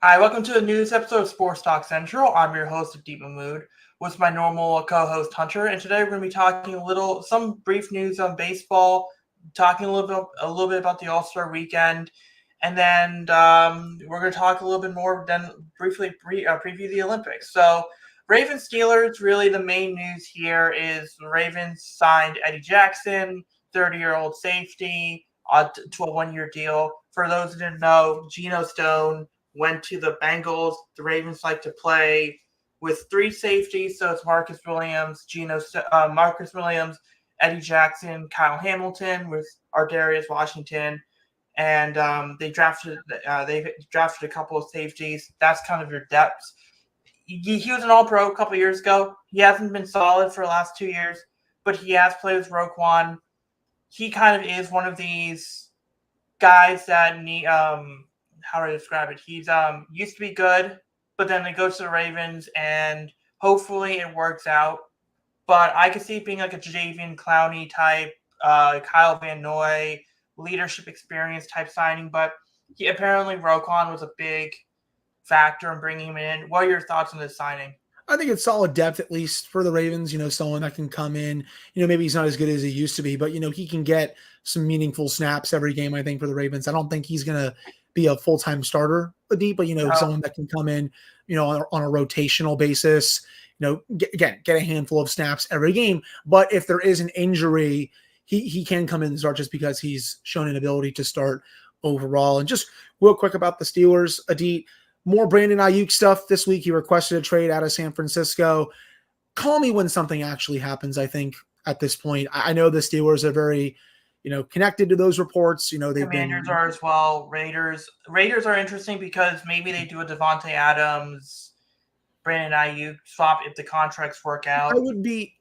Hi, welcome to the news episode of Sports Talk Central. I'm your host, Deep Mood, with my normal co-host Hunter, and today we're going to be talking some brief news on baseball, talking a little bit about the All-Star Weekend, and then we're going to talk a little bit more. Then briefly preview the Olympics. So, Ravens Steelers. Really, the main news here is the Ravens signed Eddie Jackson, 30-year-old safety, to a one-year deal. For those who didn't know, Geno Stone went to the Bengals. The Ravens like to play with three safeties, so it's Marcus Williams, Eddie Jackson, Kyle Hamilton with Ardarius Washington, and they drafted a couple of safeties. That's kind of your depth. He was an All-Pro a couple years ago. He hasn't been solid for the last 2 years, but he has played with Roquan. He kind of is one of these guys that need how do I describe it? He's used to be good, but then he goes to the Ravens, and hopefully it works out. But I could see it being like a Jadeveon Clowney type, Kyle Van Noy, leadership experience type signing. But apparently Roquan was a big factor in bringing him in. What are your thoughts on this signing? I think it's solid depth, at least for the Ravens, someone that can come in, maybe he's not as good as he used to be, but, he can get some meaningful snaps every game, I think, for the Ravens. I don't think he's going to be a full-time starter, but, someone that can come in, on a rotational basis, get a handful of snaps every game. But if there is an injury, he can come in and start just because he's shown an ability to start overall. And just real quick about the Steelers, Adit, more Brandon Ayuk stuff this week. He requested a trade out of San Francisco. Call me when something actually happens, I think, at this point. I know the Steelers are very, connected to those reports. Commanders are as well. Raiders are interesting because maybe they do a Devontae Adams, Brandon Ayuk swap if the contracts work out.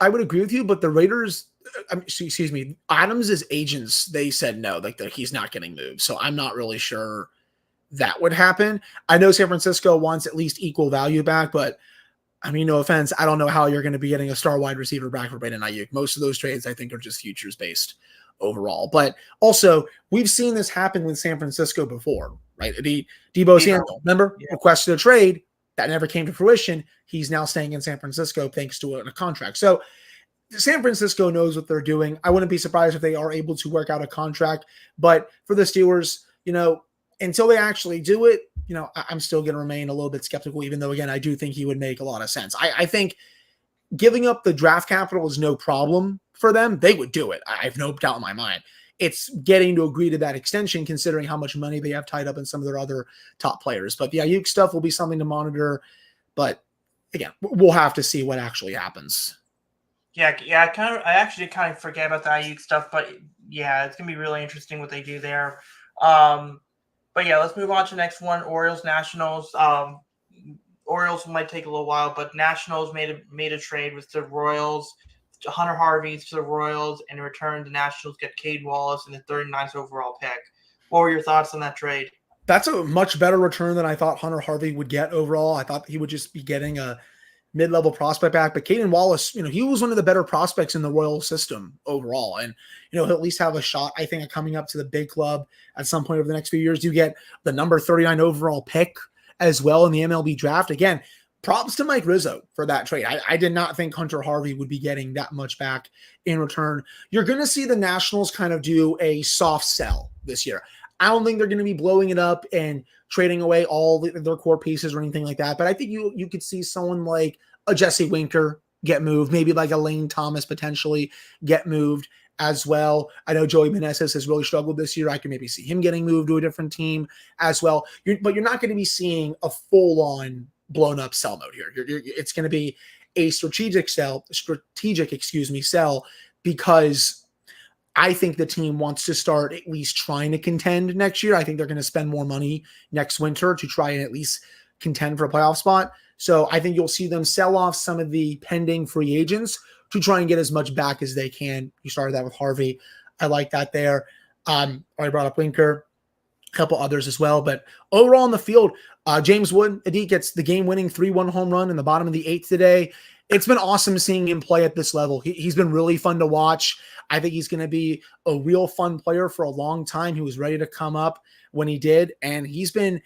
I would agree with you, but the Raiders, excuse me, Adams' agents, they said no, like he's not getting moved. So I'm not really sure that would happen. I know San Francisco wants at least equal value back, but I mean, no offense, I don't know how you're going to be getting a star wide receiver back for Brandon Ayuk. Most of those trades, I think, are just futures based overall. But also, we've seen this happen with San Francisco before, right? Deebo Samuel, remember, requested a trade that never came to fruition. He's now staying in San Francisco thanks to a contract. So San Francisco knows what they're doing. I wouldn't be surprised if they are able to work out a contract. But for the Steelers, until they actually do it, I'm still going to remain a little bit skeptical, even though, again, I do think he would make a lot of sense. I think giving up the draft capital is no problem for them. They would do it. I have no doubt in my mind. It's getting to agree to that extension, considering how much money they have tied up in some of their other top players. But the Ayuk stuff will be something to monitor. But again, we'll have to see what actually happens. Yeah. I actually kind of forget about the Ayuk stuff, but yeah, it's gonna be really interesting what they do there. But yeah, let's move on to the next one. Orioles Nationals. Orioles might take a little while, but Nationals made a trade with the Royals. Hunter Harvey to the Royals, and in return, the Nationals get Cade Wallace and the 39th overall pick. What were your thoughts on that trade? That's a much better return than I thought Hunter Harvey would get overall. I thought he would just be getting a mid-level prospect back, but Caden Wallace, he was one of the better prospects in the Royal system overall. And, he'll at least have a shot, I think, at coming up to the big club at some point over the next few years. You get the number 39 overall pick as well in the MLB draft. Again, props to Mike Rizzo for that trade. I did not think Hunter Harvey would be getting that much back in return. You're going to see the Nationals kind of do a soft sell this year. I don't think they're going to be blowing it up and trading away all their core pieces or anything like that. But I think you could see someone like a Jesse Winker get moved, maybe like a Lane Thomas potentially get moved as well. I know Joey Meneses has really struggled this year. I can maybe see him getting moved to a different team as well. But you're not going to be seeing a full-on blown-up sell mode here. It's going to be a strategic sell, because I think the team wants to start at least trying to contend next year. I think they're going to spend more money next winter to try and at least contend for a playoff spot. So I think you'll see them sell off some of the pending free agents to try and get as much back as they can. You started that with Harvey. I like that there. I brought up Winker, a couple others as well. But overall in the field, James Wood, Adit, gets the game-winning 3-1 home run in the bottom of the 8th today. It's been awesome seeing him play at this level. He's been really fun to watch. I think he's going to be a real fun player for a long time. He was ready to come up when he did, and he's been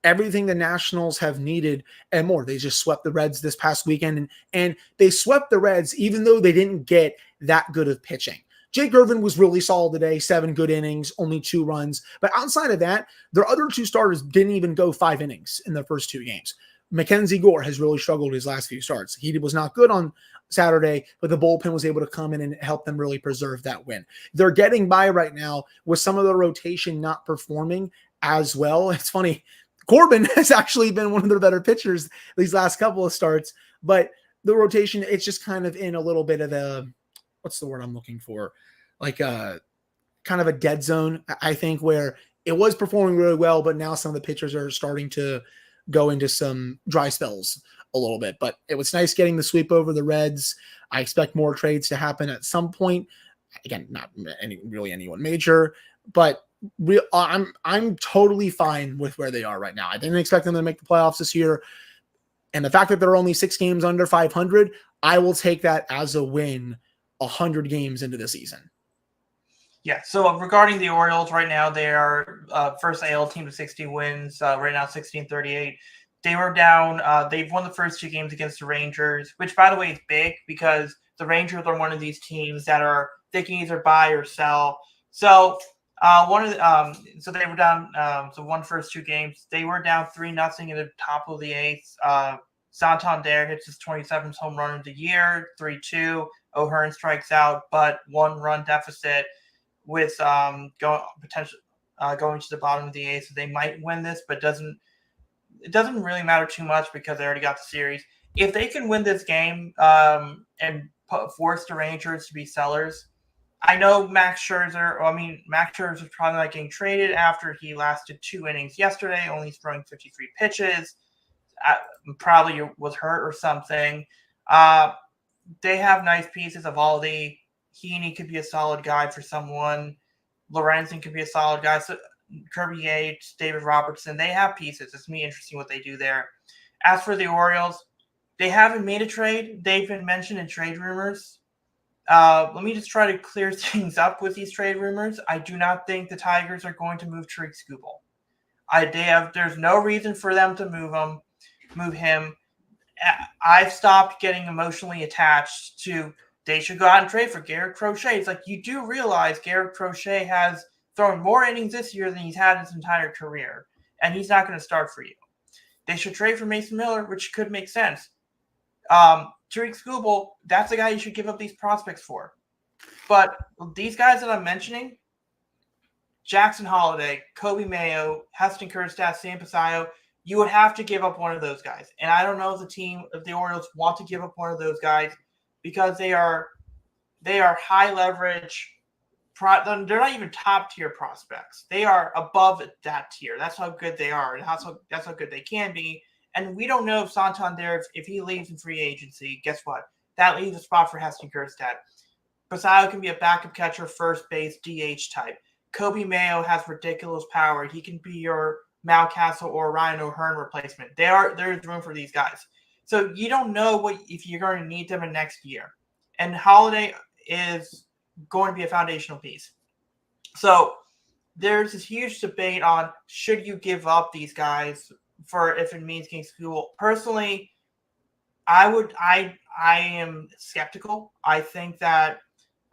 everything the Nationals have needed and more. They just swept the Reds this past weekend, and they swept the Reds even though they didn't get that good of pitching. Jake Irvin was really solid today, 7 good innings, only 2 runs. But outside of that, their other 2 starters didn't even go 5 innings in the first 2 games. Mackenzie Gore has really struggled his last few starts. He was not good on Saturday, but the bullpen was able to come in and help them really preserve that win. They're getting by right now with some of the rotation not performing as well. It's funny. Corbin has actually been one of their better pitchers these last couple of starts, but the rotation, it's just kind of in a little bit of a, what's the word I'm looking for? Like a kind of a dead zone, I think, where it was performing really well, but now some of the pitchers are starting to go into some dry spells a little bit. But it was nice getting the sweep over the Reds. I expect more trades to happen at some point. Again, not anyone major, but I'm totally fine with where they are right now. I didn't expect them to make the playoffs this year. And the fact that they're only 6 games under 500, I will take that as a win 100 games into the season. Yeah, so regarding the Orioles right now, they are first AL team to 60 wins, right now 16-38. They were down. They've won the first 2 games against the Rangers, which, by the way, is big because the Rangers are one of these teams that they can either buy or sell. So so they were down. So won first 2 games. They were down 3-0 in the top of the 8th. Santander hits his 27th home run of the year, 3-2. O'Hearn strikes out, but 1-run deficit with going to the bottom of the 8th. So they might win this, but it doesn't really matter too much because they already got the series. If they can win this game and force the Rangers to be sellers, I know Max Scherzer is probably not getting traded after he lasted 2 innings yesterday, only throwing 53 pitches. Probably was hurt or something. They have nice pieces of Aldi. Heaney could be a solid guy for someone. Lorenzen could be a solid guy. So Kirby Yates, David Robertson, they have pieces. It's me interesting what they do there. As for the Orioles, they haven't made a trade. They've been mentioned in trade rumors. Let me just try to clear things up with these trade rumors. I do not think the Tigers are going to move Tariq Skubal. There's no reason for them to move him. I've stopped getting emotionally attached to they should go out and trade for Garrett Crochet. It's like you do realize Garrett Crochet has thrown more innings this year than he's had his entire career, and he's not going to start for you. They should trade for Mason Miller, which could make sense. Tariq Skubal, that's the guy you should give up these prospects for. But these guys that I'm mentioning, Jackson Holliday, Kobe Mayo, Heston Kjerstad, Sam Pasayo, you would have to give up one of those guys. And I don't know if the Orioles want to give up one of those guys because they are high leverage. They're not even top tier prospects. They are above that tier. That's how good they are, and that's how good they can be. And we don't know if Santander, if he leaves in free agency, guess what? That leaves a spot for Heston Kjerstad. Pasayo can be a backup catcher, first base, DH type. Kobe Mayo has ridiculous power. He can be your Mountcastle or Ryan O'Hearn replacement. There's room for these guys. So you don't know if you're going to need them in next year. And Holiday is going to be a foundational piece. So there's this huge debate on should you give up these guys for if it means getting school. Personally, I am skeptical. I think that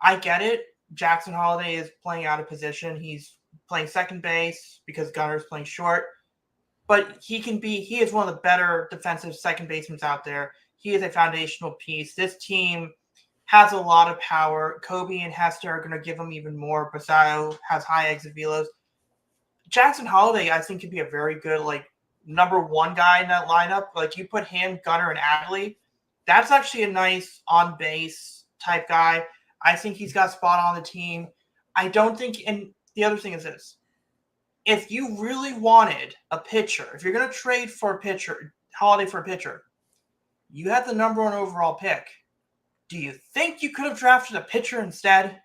I get it. Jackson Holliday is playing out of position. He's playing second base because Gunner's playing short. But he is one of the better defensive second basemen out there. He is a foundational piece. This team has a lot of power. Kobe and Hester are going to give him even more. Basayo has high exit velos. Jackson Holliday, I think, could be a very good, number 1 guy in that lineup. Like, you put him, Gunner, and Adley. That's actually a nice on-base type guy. I think he's got a spot on the team. I don't think – and the other thing is this. If you really wanted a pitcher, if you're going to trade for a pitcher, Holiday for a pitcher, you had the number 1 overall pick. Do you think you could have drafted a pitcher instead?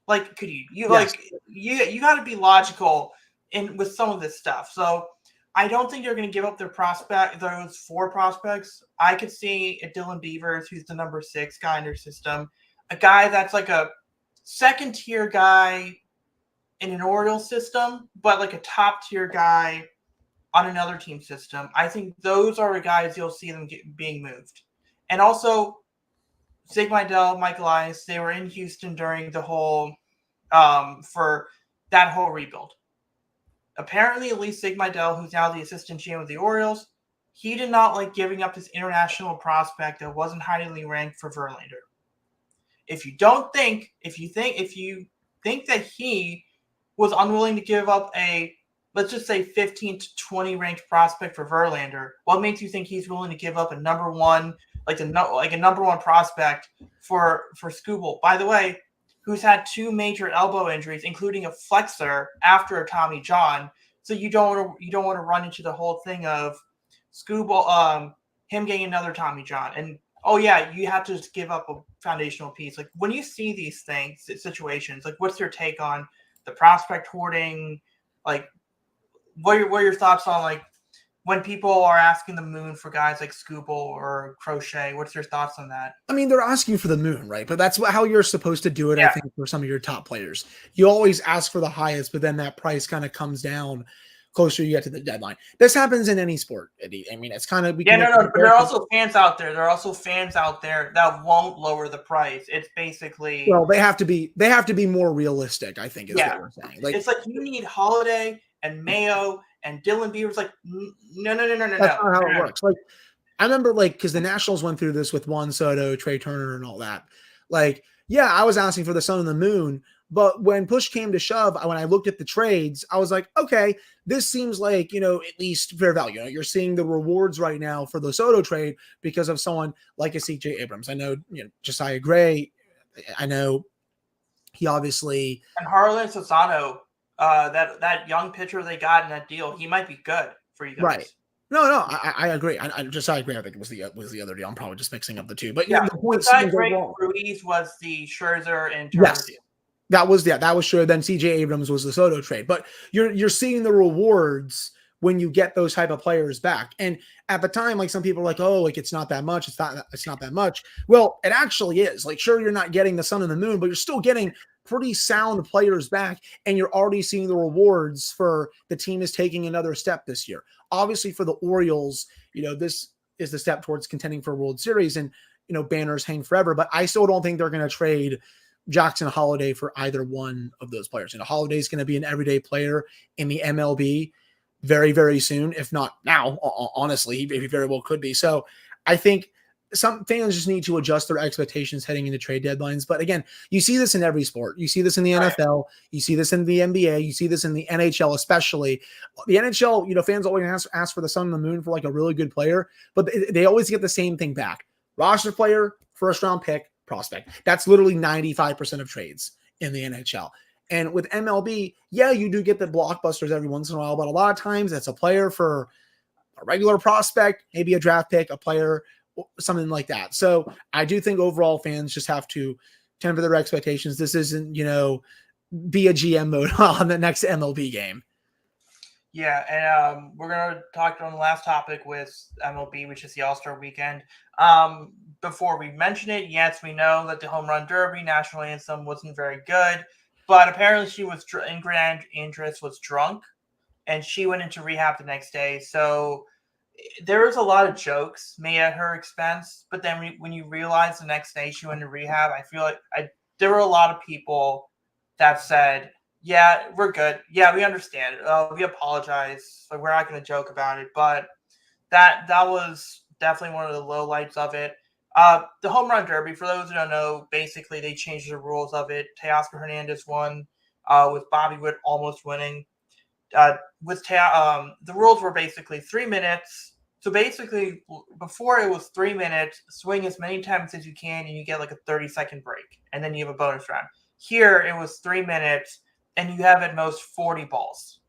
Like, could you? Yes. You got to be logical with some of this stuff. So I don't think they're going to give up those 4 prospects. I could see a Dylan Beavers, who's the number 6 guy in their system, a guy that's like a second tier guy in an Orioles system, but like a top tier guy on another team system, I think those are the guys you'll see them being moved. And also, Sig Mejdal, Mike Elias, they were in Houston during the whole for that whole rebuild. Apparently, at least Sig Mejdal, who's now the assistant GM of the Orioles, he did not like giving up his international prospect that wasn't highly ranked for Verlander. If you think that he was unwilling to give up a, let's just say 15 to 20 ranked prospect for Verlander, what makes you think he's willing to give up a number one, like a number one prospect for Skubal? By the way, who's had 2 major elbow injuries, including a flexor after a Tommy John. So you don't want to run into the whole thing of Skubal, him getting another Tommy John. And oh yeah, you have to just give up a foundational piece. Like when you see these situations, like what's your take on the prospect hoarding? Like what are your thoughts on like when people are asking the moon for guys like Skubal or Crochet? What's your thoughts on that? I mean, they're asking for the moon, right? But that's how you're supposed to do it, I think, for some of your top players. You always ask for the highest, but then that price kind of comes down closer you get to the deadline. This happens in any sport, Eddie. I mean, it's kind of... But there are also fans out there. There are also fans out there that won't lower the price. It's basically... Well, they have to be more realistic, I think, is what we're saying. Like, it's like you need Holiday and Mayo and Dylan Beaver's like, no. That's not how it works. Like, I remember, like, because the Nationals went through this with Juan Soto, Trey Turner, and all that. Like, yeah, I was asking for the sun and the moon, but when push came to shove, when I looked at the trades, I was like, okay, this seems like, at least fair value. You're seeing the rewards right now for the Soto trade because of someone like a CJ Abrams. I know, Josiah Gray. I know he obviously... And Harlan Susano, that young pitcher they got in that deal, he might be good for you guys. Right. No, I agree. I agree. I think it was the other deal. I'm probably just mixing up the two. But yeah, the point Ruiz was the Scherzer and Turner deal. That was sure. Then CJ Abrams was the Soto trade. But you're seeing the rewards when you get those type of players back. And at the time, like some people are like, oh, like it's not that much. It's not that much. Well, it actually is. Like, sure, you're not getting the sun and the moon, but you're still getting pretty sound players back, and you're already seeing the rewards for the team is taking another step this year. Obviously, for the Orioles, this is the step towards contending for a World Series, and banners hang forever. But I still don't think they're going to trade Jackson Holiday for either one of those players. Holiday is going to be an everyday player in the MLB very, very soon, if not now. Honestly, he very well could be. So I think some fans just need to adjust their expectations heading into trade deadlines. But again, you see this in every sport. You see this in the NFL. You see this in the NBA. You see this in the NHL, especially. The NHL, fans always ask for the sun and the moon for like a really good player, but they always get the same thing back. Roster player, first round pick, prospect. That's literally 95% of trades in the NHL. And with MLB, yeah, you do get the blockbusters every once in a while, but a lot of times it's a player for a regular prospect, maybe a draft pick, a player, something like that. So I do think overall fans just have to temper their expectations. This isn't, be a GM mode on the next MLB game. Yeah, and we're going to talk on the last topic with MLB, which is the All-Star Weekend. Before we mention it, yes, we know that the Home Run Derby national anthem wasn't very good, but apparently she was in grand interest, was drunk, and she went into rehab the next day. So there was a lot of jokes made at her expense, but then when you realize the next day she went to rehab, I feel like there were a lot of people that said, yeah, we're good. Yeah, we understand. We apologize. Like, we're not going to joke about it, but that was definitely one of the lowlights of it. The Home Run Derby, for those who don't know, basically they changed the rules of it. Teoscar Hernandez won, with Bobby Witt almost winning. The rules were basically 3 minutes. So basically, before it was 3 minutes, swing as many times as you can, and you get like a 30-second break, and then you have a bonus round. Here, it was 3 minutes, and you have at most 40 balls.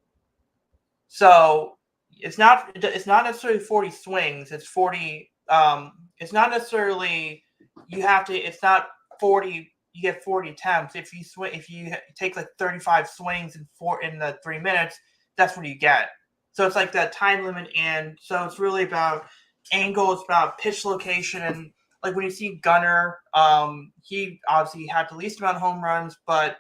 So it's not necessarily 40 swings. It's 40. It's not necessarily it's not 40. You get 40 attempts. If you take like 35 swings in the 3 minutes, that's what you get. So it's like that time limit, and so it's really about angle. It's about pitch location, and like when you see Gunnar, he obviously had the least amount of home runs, but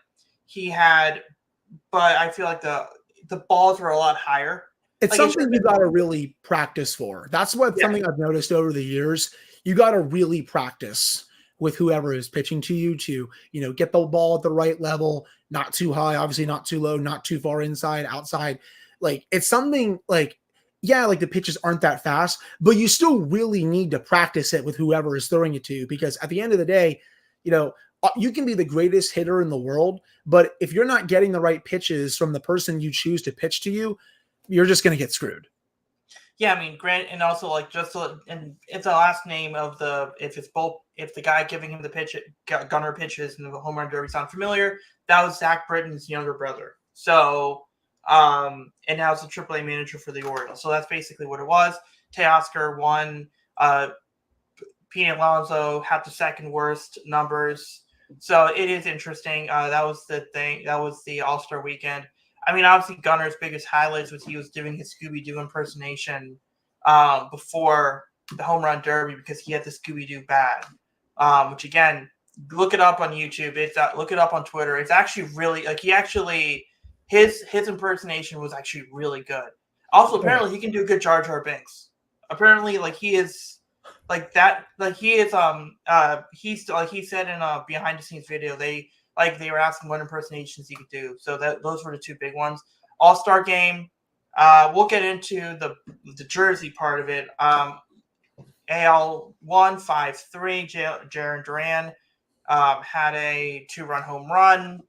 I feel like the balls were a lot higher. It's Like it should something have you been got to more. really practice for. That's what Yeah. something I've noticed over the years. You got to really practice with whoever is pitching to you to, get the ball at the right level, not too high, obviously not too low, not too far inside, outside. Like it's something like, yeah, like the pitches aren't that fast, but you still really need to practice it with whoever is throwing it to you, because at the end of the day, you can be the greatest hitter in the world, but if you're not getting the right pitches from the person you choose to pitch to you, you're just going to get screwed. Yeah, I mean, Grant, and also like and it's the last name of if the guy giving him the pitch, Gunner pitches in the home run derby sound familiar, that was Zach Britton's younger brother. So, and now it's a AAA manager for the Orioles. So that's basically what it was. Teoscar won. Pete Alonso had the second worst numbers. So it is interesting. That was the thing. That was the All-Star weekend. I mean, obviously, Gunner's biggest highlights was he was doing his Scooby-Doo impersonation before the home run derby because he had the Scooby-Doo bat, which, again, look it up on YouTube. Look it up on Twitter. It's actually really – his impersonation was actually really good. Also, apparently, he can do a good Jar Jar Binks. Apparently, he is – like that, like he is he's like he said in a behind the scenes video, they were asking what impersonations he could do. So those were the two big ones. All-Star game. We'll get into the jersey part of it. AL 1-5-3, Jarren Duran had a 2-run home run.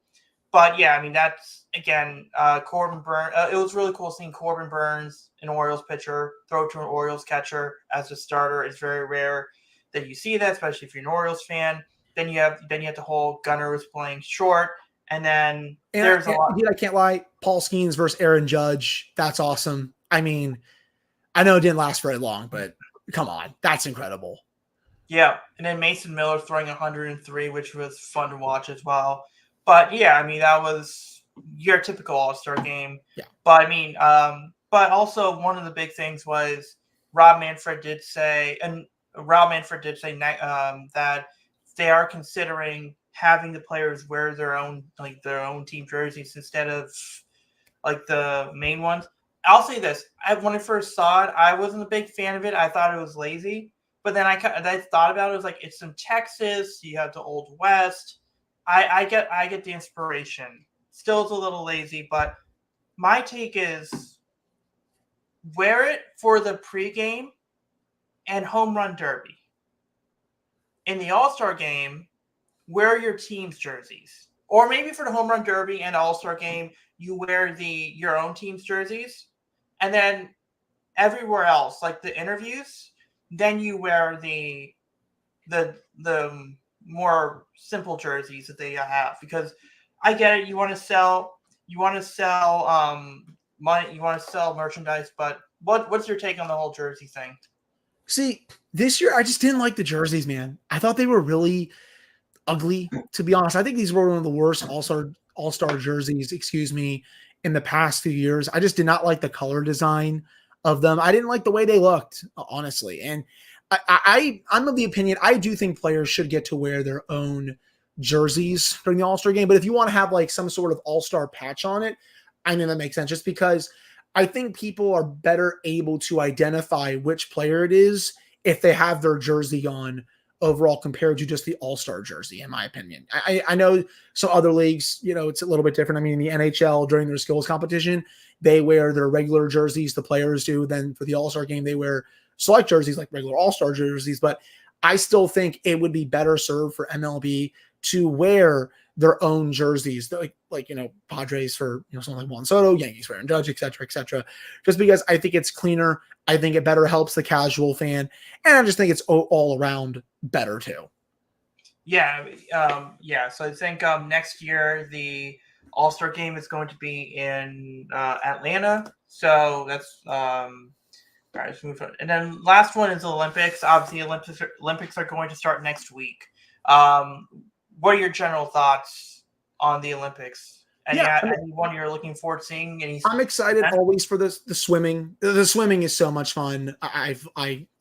But yeah, I mean, that's again, Corbin Burns. It was really cool seeing Corbin Burns, an Orioles pitcher, throw to an Orioles catcher as a starter. It's very rare that you see that, especially if you're an Orioles fan. Then you have the whole Gunner was playing short, and then there's a lot. Dude, I can't lie. Paul Skeens versus Aaron Judge. That's awesome. I mean, I know it didn't last very long, but come on, that's incredible. Yeah, and then Mason Miller throwing 103, which was fun to watch as well. But yeah, I mean that was your typical All-Star game. Yeah. But I mean, but also one of the big things was Rob Manfred did say that they are considering having the players wear their own team jerseys instead of like the main ones. I'll say this: when I first saw it, I wasn't a big fan of it. I thought it was lazy. But then I thought about it. It was like it's in Texas. You have the Old West. I get the inspiration. Still, it's a little lazy, but my take is wear it for the pregame and home run derby. In the All-Star game, wear your team's jerseys, or maybe for the home run derby and All-Star game, you wear your own team's jerseys, and then everywhere else, like the interviews, then you wear the more simple jerseys that they have, because I get it. You want to sell money, you want to sell merchandise, but what's your take on the whole jersey thing? See, this year I just didn't like the jerseys, man. I thought they were really ugly, to be honest. I think these were one of the worst all-star jerseys, in the past few years. I just did not like the color design of them. I didn't like the way they looked, honestly. And I'm of the opinion, I do think players should get to wear their own jerseys during the All-Star game. But if you want to have like some sort of all-star patch on it, I mean, that makes sense, just because I think people are better able to identify which player it is if they have their jersey on overall compared to just the all-star jersey, in my opinion. I know some other leagues, it's a little bit different. I mean, in the NHL, during their skills competition, they wear their regular jerseys, the players do. Then for the all-star game, they wear select jerseys like regular all-star jerseys. But I still think it would be better served for MLB to wear their own jerseys, like Padres for someone like Juan Soto, Yankees for Aaron Judge, et cetera, just because I think it's cleaner. I think it better helps the casual fan, and I just think it's all around better too. Yeah, So I think next year the All-Star game is going to be in Atlanta. So that's all right. Let's move on. And then last one is the Olympics. Obviously, Olympics are going to start next week. What are your general thoughts on the Olympics? Anyone you're looking forward to seeing? I'm excited always for the swimming. The swimming is so much fun. I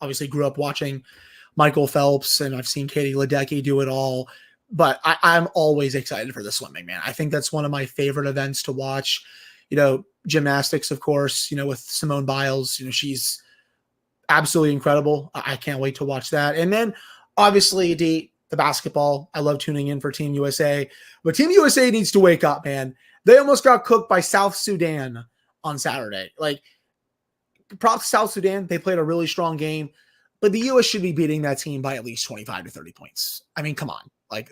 obviously grew up watching Michael Phelps, and I've seen Katie Ledecky do it all. But I'm always excited for the swimming, man. I think that's one of my favorite events to watch. gymnastics, of course, with Simone Biles. She's absolutely incredible. I can't wait to watch that. And then obviously the basketball. I love tuning in for Team USA, but Team USA needs to wake up, man. They almost got cooked by South Sudan on Saturday. Like, props to South Sudan. They played a really strong game, but the U.S. should be beating that team by at least 25 to 30 points. I mean, come on. Like,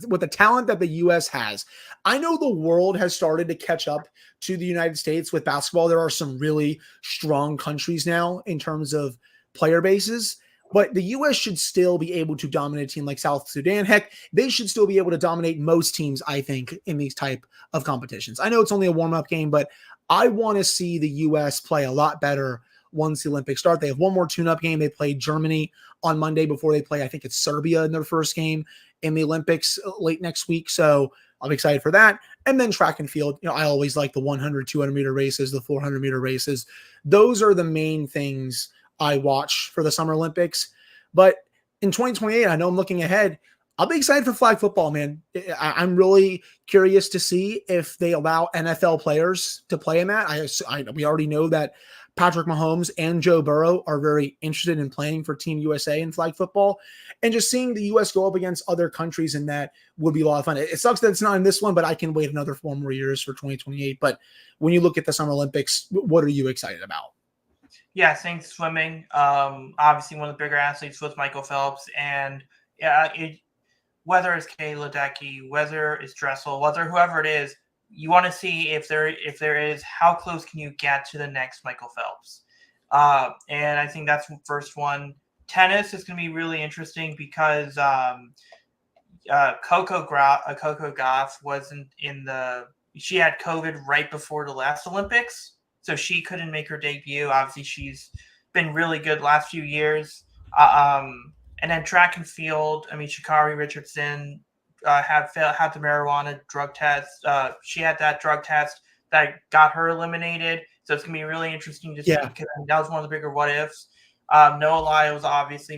with the talent that the U.S. has, I know the world has started to catch up to the United States with basketball. There are some really strong countries now in terms of player bases, but the U.S. should still be able to dominate a team like South Sudan. Heck, they should still be able to dominate most teams, I think, in these type of competitions. I know it's only a warm-up game, but I want to see the U.S. play a lot better once the Olympics start. They have one more tune-up game. They play Germany on Monday before they play, I think it's Serbia in their first game in the Olympics late next week. So I'm excited for that. And then track and field. I always like the 100, 200 meter races, the 400 meter races. Those are the main things I watch for the Summer Olympics. But in 2028, I know I'm looking ahead. I'll be excited for flag football, man. I'm really curious to see if they allow NFL players to play in that. We already know that Patrick Mahomes and Joe Burrow are very interested in playing for Team USA in flag football. And just seeing the U.S. go up against other countries in that would be a lot of fun. It sucks that it's not in this one, but I can wait another 4 more years for 2028. But when you look at the Summer Olympics, what are you excited about? Yeah, I think swimming. Obviously, one of the bigger athletes was Michael Phelps. And whether it's Kayla Ledecky, whether it's Dressel, whether whoever it is, you want to see if there is, how close can you get to the next Michael Phelps? And I think that's the first one. Tennis is going to be really interesting because Coco Gauff wasn't she had COVID right before the last Olympics, so she couldn't make her debut. Obviously, she's been really good last few years. And then track and field, I mean, Sha'Carri Richardson had the marijuana drug test. She had that drug test that got her eliminated. So it's going to be really interesting to see, because that was one of the bigger what ifs. Noah Lyles obviously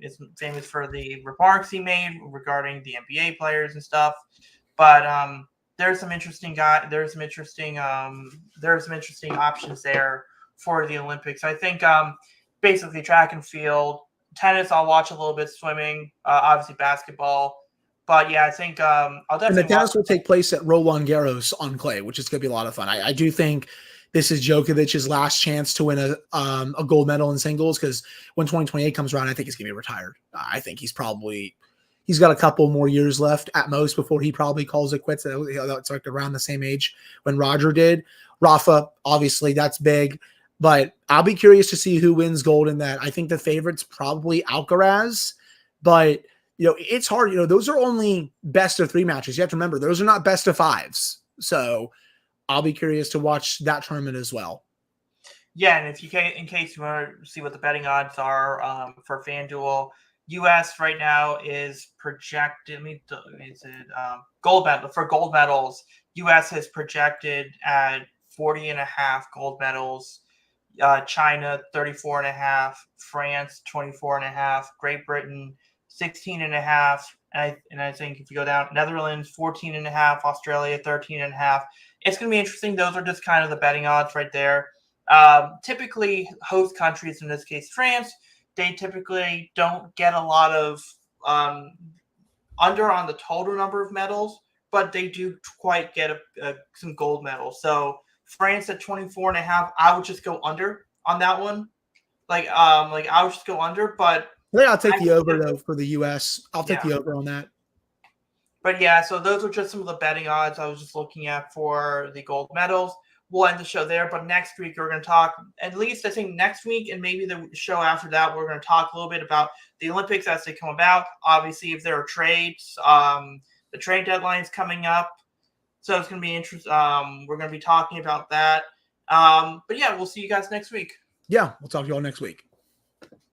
is famous for the remarks he made regarding the NBA players and stuff. But there's some interesting options there for the Olympics. I think basically track and field. Tennis, I'll watch a little bit. Swimming, obviously basketball. But yeah, I think I'll definitely. And the tennis will take place at Roland Garros on clay, which is going to be a lot of fun. I do think this is Djokovic's last chance to win a gold medal in singles, because when 2028 comes around, I think he's going to be retired. I think he's got a couple more years left at most before he probably calls it quits. That's like around the same age when Roger did. Rafa, obviously, that's big. But I'll be curious to see who wins gold in that. I think the favorite's probably Alcaraz, but it's hard. Those are only best of 3 matches. You have to remember, those are not best of 5s. So I'll be curious to watch that tournament as well. Yeah, and in case you want to see what the betting odds are for FanDuel, U.S. right now is projected. Gold medals? U.S. has projected at 40.5 gold medals. China 34.5, France 24.5, Great Britain 16.5, and I think if you go down, Netherlands 14.5, Australia 13.5. It's going to be interesting. Those are just kind of the betting odds right there. Typically, host countries, in this case France, they typically don't get a lot of under on the total number of medals, but they do quite get some gold medals. So France at 24.5, I would just go under on that one. I would just go under, but I'll take the over though for the US. I'll take the over on that. But yeah, so those are just some of the betting odds I was just looking at for the gold medals. We'll end the show there, but next week we're going to talk, at least I think next week and maybe the show after that, we're going to talk a little bit about the Olympics as they come about. Obviously, if there are trades, the trade deadline is coming up. So it's going to be interesting. We're going to be talking about that. But yeah, we'll see you guys next week. Yeah, we'll talk to you all next week.